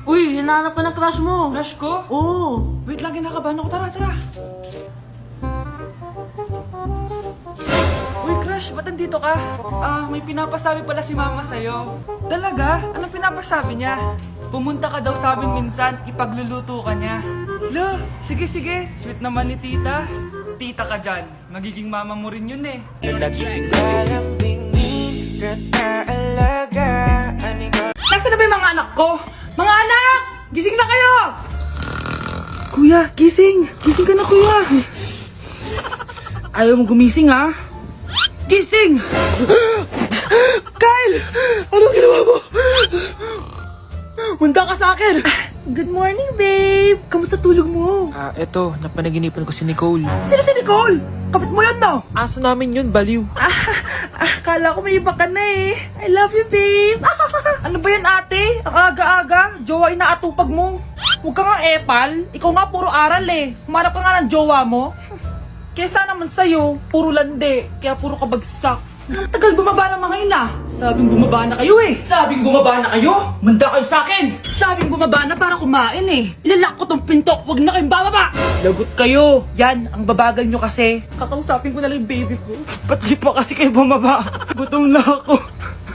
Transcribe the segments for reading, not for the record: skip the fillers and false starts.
Uy, hinahanap ka ng crush mo. Crush ko? Oo. Wait lang, kinakabahan ako. Tara, tara. Uy, crush, ba't nandito ka? May pinapasabi pala si mama sa'yo. Talaga? Anong pinapasabi niya? Pumunta ka daw sa amin minsan, ipagluluto ka niya. Lo, sige, sige. Sweet naman ni tita. Tita ka dyan. Magiging mama mo rin yun eh. Nasaan na ba yung mga anak ko? Mga anak! Gising na kayo! Kuya, gising! Gising ka na, kuya! Ayaw mo gumising, ha? Gising! Kyle! Anong ginawa mo? Munta ka sa akin! Good morning, babe. Kamusta tulog mo? Eto, napanaginipan ko si Nicole. Sino si Nicole? Kapit mo yun, no? Aso namin yun, baliw. Kala ko may iba ka na eh. I love you, babe. Ano ba yan, ate? Ang aga-aga. Jowa inaatupag mo. Huwag ka nga epal. Ikaw nga puro aral eh. Humanap ka nga ng jowa mo. Kesa naman sa'yo, puro lande. Kaya puro kabagsak. Ang tagal bumaba ng mga ina. Sabing bumaba na kayo eh. Sabing bumaba na kayo. Manda kayo sa akin. Sabing bumaba na para kumain eh. Ilalak ko tong pinto. Huwag na kayong bababa. Lagot kayo. Yan, ang babagal nyo kasi. Kakausapin ko na lang yung baby ko. Ba't di pa kasi kayo bumaba? Gutom na ako.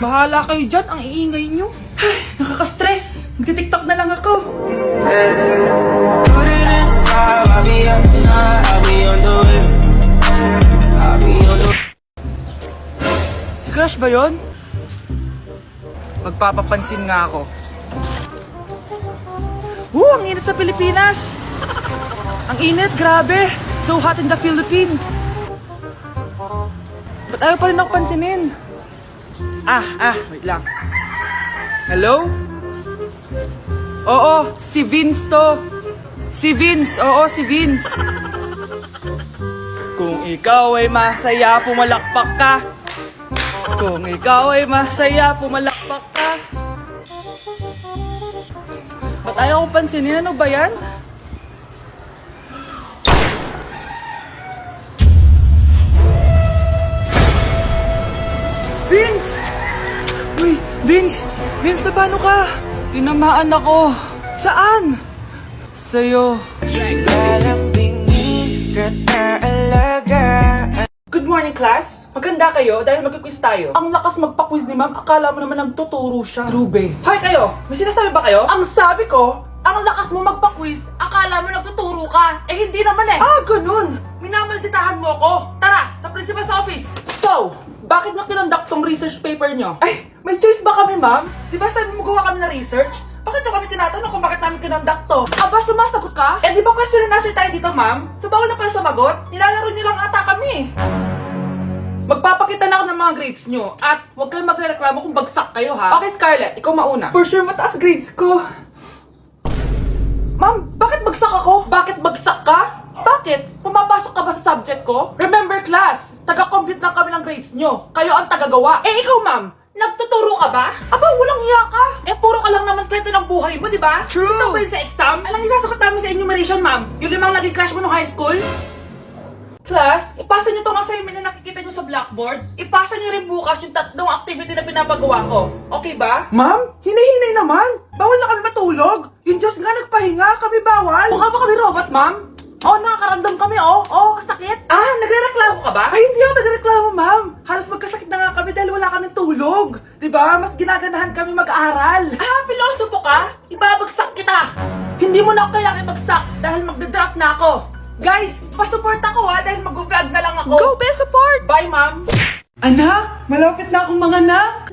Bahala kayo dyan. Ang iingay nyo. Ay, nakaka-stress. Magti-tiktok na lang ako. Si Crush ba yun? Magpapapansin nga ako. Ang init sa Pilipinas! Ang init, grabe! So hot in the Philippines! Ba't ayaw pa rin ako pansinin? Wait lang. Hello? Oo, si Vince to. Si Vince, oo, si Vince. Kung ikaw ay masaya, pumalakpak ka. Kung ikaw ay masaya, pumalakpak ka. Ba't ayaw kong pansinin? Ano ba yan? Vince! Uy, Vince! Vince, na paano ka? Tinamaan ako. Saan? Sa'yo. Good morning, class. Maganda kayo dahil mag-quiz tayo. Ang lakas magpa-quiz ni ma'am, akala mo naman nagtuturo siya. True, Hoy kayo, may sinasabi ba kayo? Ang sabi ko, ang lakas mo magpa-quiz, akala mo nagtuturo ka. Eh hindi naman eh. Ganun. Minamalditahan mo ako. Tara, sa principal's office. So, bakit nyo kinonduct tong research paper nyo? Ay, may choice ba kami, ma'am? Di ba sabi mo gawa kami na research? Bakit nyo kami tinatanong kung bakit namin kinonduct to? Aba, sumasagot ka? Eh di ba question and answer tayo dito, ma'am? So bawal na pala sumagot? Nilalaro nyo lang ata kami. Magpapakita na ako ng mga grades nyo at huwag kayong magreklamo kung bagsak kayo, ha? Okay, Scarlett, ikaw mauna. For sure, mataas grades ko. Ma'am, bakit bagsak ako? Bakit bagsak ka? Bakit? Pumapasok ka ba sa subject ko? Remember, class, taga-compute lang kami ng grades nyo. Kayo ang tagagawa. Eh, ikaw, ma'am, nagtuturo ka ba? Aba, walang iya ka. Eh, puro ka lang naman kwento ng buhay mo, di ba? True. Ito ba yun sa exam? Alang isasagot namin sa enumeration, ma'am. Yung limang naging crush mo nung high school? Class, ipasa nyo itong assignment na nakikita nyo sa blackboard. Ipasa nyo rin bukas yung tatlong activity na pinapagawa ko. Okay ba? Ma'am, hinay-hinay naman. Bawal na kami matulog. Yung Diyos nga nagpahinga, kami bawal. Mukha ba kami robot, ma'am? Nakakaramdam kami, kasakit. Nagrereklamo ka ba? Ay, hindi ako nagrereklamo, ma'am. Halos magkasakit na nga kami dahil wala kaming tulog. Diba? Mas ginaganahan kami mag-aral. Pilosopo ka? Ibabagsak kita. Hindi mo na ako kailangan ibagsak dahil magdadrop na ako. Guys, pasupport ako dahil mag-vlog na lang ako. Go, best support! Bye, ma'am! Anak, malapit na akong manganak.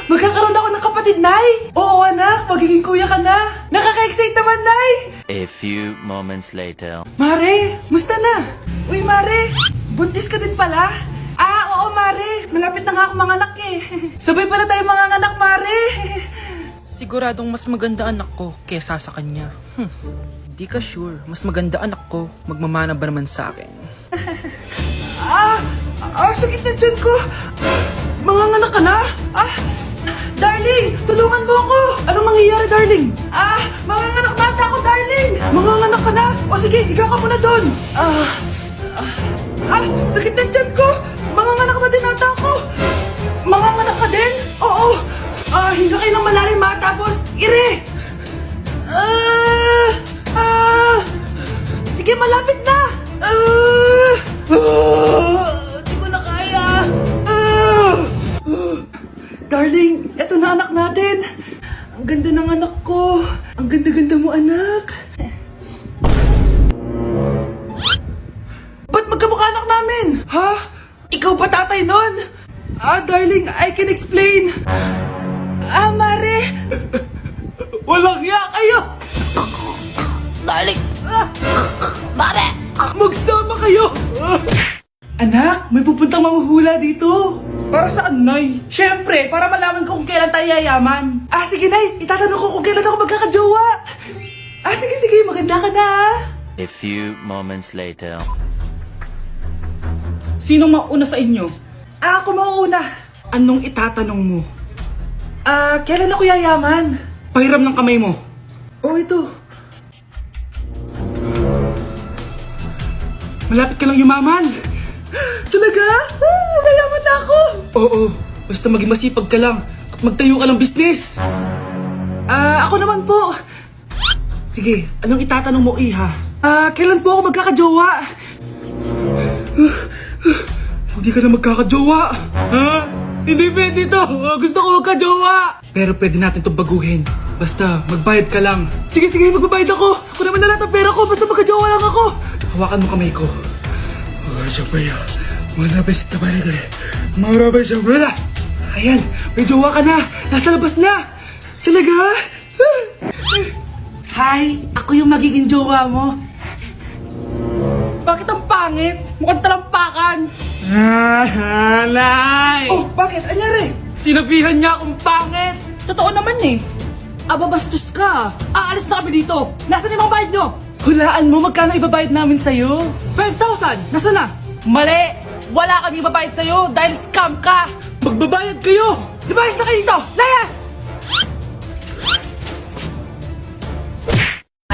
Magkakaroon ako ng kapatid, Nay. Oo, anak, magiging kuya ka na. Nakaka-excite naman, Nay. A few moments later. Mare, musta na? Uy, Mare, buntis ka din pala? Oo, Mare, malapit na nga akong manganak eh. Sabay pala tayo manganganak, Mare. Siguradong mas maganda anak ko kesa sa kanya. Di ka sure, mas maganda anak ko, magmamana ba naman sa akin? Sakit na dyan ko! Manganganak ka na? Darling, tulungan mo ako! Anong mangyayari, darling? Manganganak na ako, darling! Manganganak ka na? O sige, ikaw ka muna doon! Sakit na dyan ko! Manganganak na din ata ako! Manganganak ka din? Oo! Hinga kayo ng malalim, tapos ire! anak ko. Ang ganda-ganda mo, anak. Ba't magkamukha anak namin? Ha? Ikaw ba tatay nun? Darling, I can explain. Mare. Walang ya kayo. Darling. Mare. Magsama kayo. Anak, may pupuntang manghuhula dito. Para saan, Nay? Siyempre, para malaman ko kung kailan tayo yayaman. Sige, Nay. Itatanong ko kung kailan ako magkakajowa. Sige. Maganda ka na, A few moments later. Sinong mauna sa inyo? Ako mauna. Anong itatanong mo? Kailan ako yayaman? Pahiram ng kamay mo. Ito. Malapit ka lang yumaman. Talaga? Yayaman na ako. Oo. Basta maging masipag ka lang at magtayo ka ng business. Ako naman po. Sige, anong itatanong mo, Iha? Kailan po ako magkakajowa? Hindi ka na magkakajowa. Hindi pwede to. Gusto ko magkajowa. Pero pwede natin itong baguhin. Basta, magbayad ka lang. Sige, magbabayad ako. Kung naman na lahat ang pera ko, basta magkajowa lang ako. Hawakan mo kamay ko. Ayan, may jowa ka na. Nasa labas na. Talaga? Hi, ako yung magiging jowa mo. Bakit ang pangit? Mukhang talampakan. Nay! Bakit? Anyari? Sinabihan niya akong pangit. Totoo naman eh. Bastos ka! Aalis na kami dito! Nasaan yung mga bayad nyo? Hulaan mo magkano ibabayad namin sa'yo? 5,000! Nasaan na? Mali! Wala kami ibabayad sa'yo dahil scam ka! Magbabayad kayo! Lumayas na kayo dito! Layas!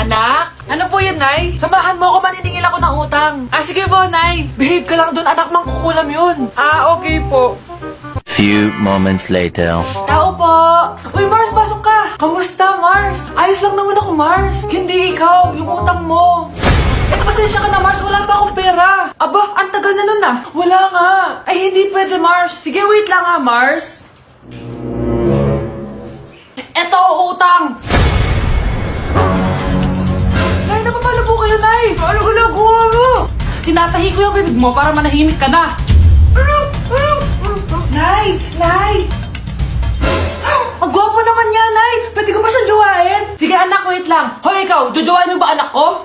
Anak? Ano po yun, Nay? Samahan mo ako, maniningil ako ng utang. Sige po, Nay. Behave ka lang doon, anak, mangkukulam yun. Okay po. Few moments later. Tao po! Uy, Mars, pasok ka! Kamusta, Mars? Ayos lang naman ako, Mars. Hindi ikaw, yung utang mo. Pasensya ka na, Mars. Wala pa akong pera. Ang tagal na nun ah. Wala nga. Ay, hindi pwede, Mars. Sige, wait lang ha, Mars. Eto, utang. Nay, napapalo po kayo, Nay. Ano ginagawa mo? Tinatahi ko yung bibig mo para manahimik ka na. Nay! Ang gwapo naman niya, Nay! Pwede ko ba siyang jowain? Sige anak, wait lang. Hoy ikaw, jojowain mo ba anak ko?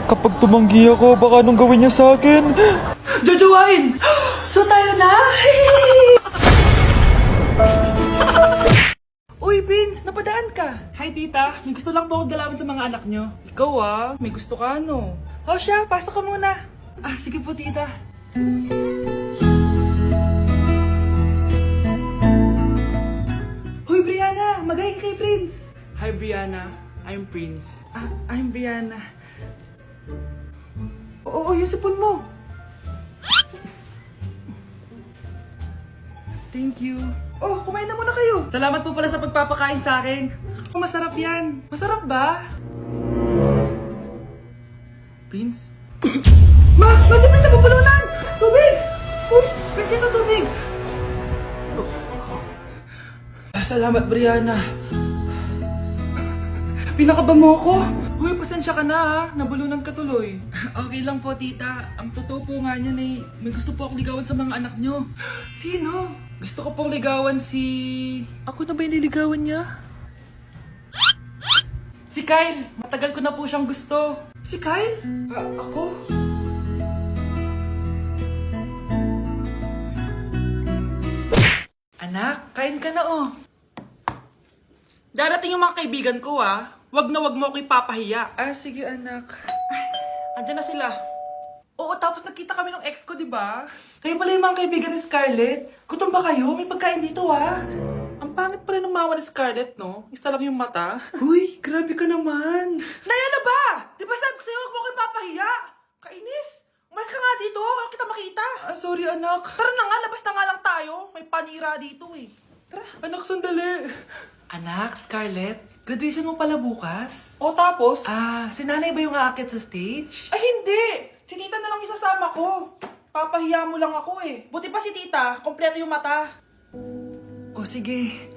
Kapag tumanggi ako, baka anong gawin niya sa akin? Jojowain! So tayo na? Uy, Prince, napadaan ka. Hi, tita. May gusto lang po akong dalawin sa mga anak nyo. Ikaw may gusto ka ano? Siya, pasok ka muna. Sige po, tita. Hoy, Brianna! Magay ka kay Prince! Hi, Brianna. I'm Prince. I'm Brianna. Oo, yung sipon mo. Thank you. Kumain na muna kayo. Salamat po pala sa pagpapakain sa akin. Masarap yan. Masarap ba? Prince? Si Prince na pupulunan! Tubig! Prince, ito tubig! Salamat, Brianna. Pinakaba mo ako? Huy, pasensya ka na ha. Nabulunan ka tuloy. Okay lang po, tita. Ang totoo po nga niyan may gusto po akong ligawan sa mga anak nyo. Sino? Gusto ko pong ligawan si... Ako na ba yung niligawan niya? Si Kyle. Matagal ko na po siyang gusto. Si Kyle? Ako? Anak, kain ka na Darating yung mga kaibigan ko Wag na wag mo ako ipapahiya. Sige anak. Andyan na sila. Oo, tapos nagkita kami ng ex ko, di ba? Kayo pala yung mga kaibigan ni Scarlett. Gutom ba kayo? May pagkain dito Ang pangit pala ng mama ni Scarlett, no? Isa lang yung mata. Uy, grabe ka naman. Naya na ba? Di ba sabi ko sa'yo, wag mo ako ipapahiya? Kainis. Umalis ka nga dito. Huwag kita makita. Sorry anak. Tara na nga, labas na nga lang tayo. May panira dito Tara. Anak, sandali. Anak, Scarlett, graduation mo pala bukas? Tapos? Si nanay ba yung aakit sa stage? Ay, hindi! Si tita na lang isasama ko. Papahiya mo lang ako Buti pa si tita, kompleto yung mata. Sige.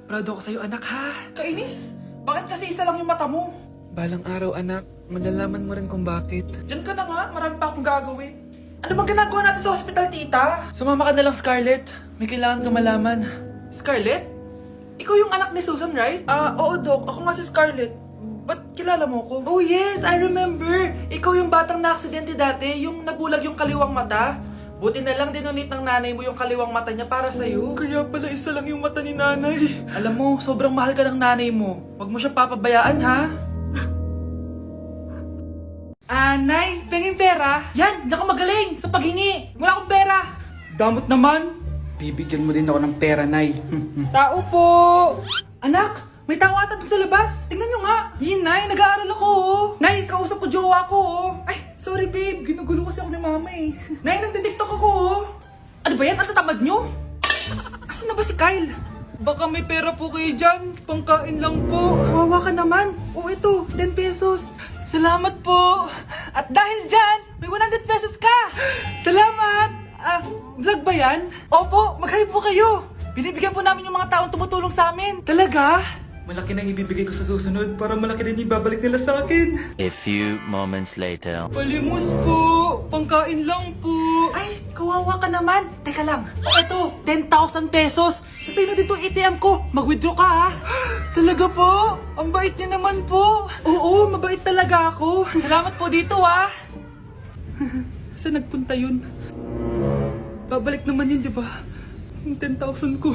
Proud ako sa'yo, anak, ha? Kainis! Bakit kasi isa lang yung mata mo? Balang araw, anak. Malalaman mo rin kung bakit. Diyan ka na nga. Marami pa akong gagawin. Ano bang ginagawa natin sa hospital, tita? Sumama ka na lang, Scarlett. May kailangan ka malaman. Scarlett? Ikaw yung anak ni Susan, right? Oo, Doc. Ako nga si Scarlett. Ba't kilala mo ko? Oh, yes. I remember. Ikaw yung batang na-aksidente dati. Yung nabulag yung kaliwang mata. Buti na lang dinonate ng nanay mo yung kaliwang mata niya para sa'yo. Kaya pala isa lang yung mata ni nanay. Alam mo, sobrang mahal ka ng nanay mo. Huwag mo siyang papabayaan, ha? Nay, pengin pera? Yan, diyan ka magaling sa paghingi. Wala akong pera. Damot naman. Bibigyan mo din ako ng pera, Nay. Tao po. Anak, may tao ata dun sa labas. Tingnan nyo nga. Yun, Nay, nag-aaral ako, oh. Nay, kausap ko jowa ko, oh. Ay, sorry, babe. Ginugulo kasi ako ni mama, eh. Nay, nagtitiktok ako, oh. Ano ba yan? Ang tatamad nyo? Asan na ba si Kyle? Baka may pera po kayo dyan. Pangkain lang po. Kawawa ka naman. Oh, ito, 10 pesos. Salamat po. At dahil dyan, may 100 pesos ka. Salamat. Vlog ba yan? Opo, mag-hype po kayo. Binibigyan po namin yung mga taong tumutulong sa amin. Talaga? Malaki na ibibigay ko sa susunod para malaki din ibabalik nila sa akin. A few moments later. Palimos po. Pangkain lang po. Ay, kawawa ka naman. Teka lang. Ito, 10,000 pesos. Kasi na dito ATM ko. Mag-withdraw ka, ha? Talaga po? Ang bait niya naman po. Oo, mabait talaga ako. Salamat po dito, ha? Saan nagpunta yun? Babalik naman yun, di ba? Yung 10,000 ko.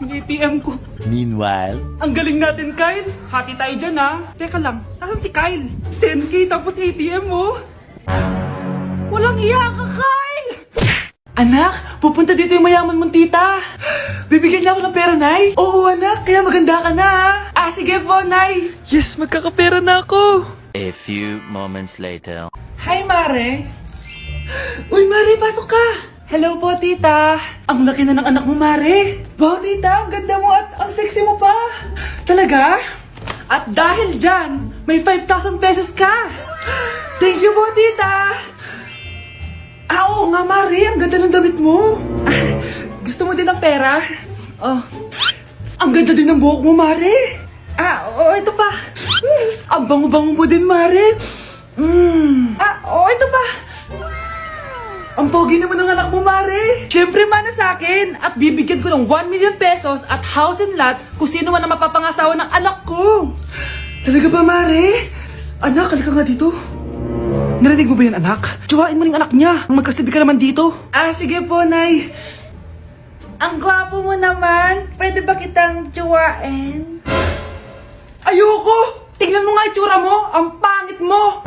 Yung ATM ko. Meanwhile. Ang galing natin, Kyle. Hati tayo dyan, ha? Teka lang, nasan si Kyle? 10K tapos ATM, oh. Walang iya ka, Kyle! Anak, pupunta dito yung mayaman mong tita. Bibigyan niya ako ng pera, Nay. Oo, anak, kaya maganda ka na, ha? Sige po, Nay. Yes, magkakapera na ako. A few moments later. Hi, Mare. Uy, Mare, pasok ka. Hello po, tita. Ang laki na ng anak mo, Mare. Wow, tita, ang ganda mo at ang sexy mo pa. Talaga? At dahil dyan, may 5,000 pesos ka. Thank you po, tita. Oo nga, Mare, ang ganda ng damit mo. Gusto mo din ng pera? Ang ganda din ng buhok mo, Mare. Oo, ito pa. Ang bango-bango mo din, Mare. Oo, ito pa. Ang pogi naman ng anak mo, Mare. Siyempre, mana sa akin. At bibigyan ko ng 1 million pesos at house and lot kung sino man ang mapapangasawa ng anak ko. Talaga ba, Mare? Anak, halika nga dito. Narinig mo ba yan, anak? Tsuwain mo rin anak niya. Magkasibi ka naman dito. Sige po, Nay. Ang gwapo mo naman. Pwede ba kitang tsuwain? Ayoko! Tingnan mo nga itsura mo. Ang pangit mo.